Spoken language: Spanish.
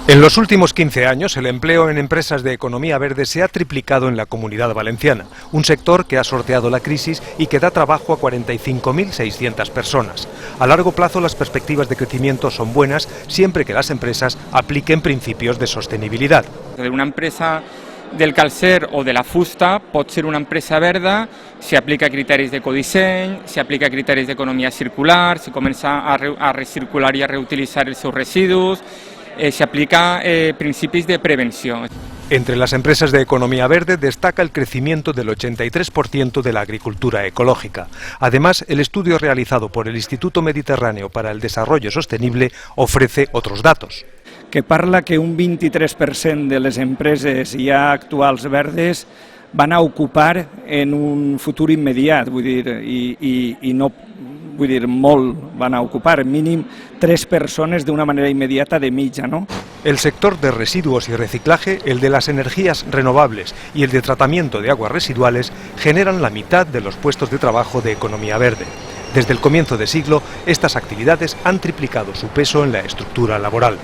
En los últimos 15 años, el empleo en empresas de economía verde se ha triplicado en la Comunidad Valenciana, un sector que ha sorteado la crisis y que da trabajo a 45.600 personas. A largo plazo, las perspectivas de crecimiento son buenas siempre que las empresas apliquen principios de sostenibilidad. Una empresa del calcer o de la fusta pot ser una empresa verda si aplica criteris d'ecodisseny, si aplica criteris d'economia circular, si comença a recircular i a reutilitzar els seus residus, se aplica principis de prevenció. Entre las empresas de economía verde destaca el crecimiento del 83% de la agricultura ecológica. Además, el estudio realizado por el Instituto Mediterráneo para el Desarrollo Sostenible ofrece otros datos. Que parla que un 23% de les empreses ja actuals verdes van a ocupar en un futur immediat, vull dir, i no, vull dir, molt van a ocupar, mínim 3 persones d'una manera immediata de mitja, ¿no? El sector de residuos y reciclaje, el de las energías renovables y el de tratamiento de aguas residuales generan la mitad de los puestos de trabajo de economía verde. Desde el comienzo de siglo, estas actividades han triplicado su peso en la estructura laboral.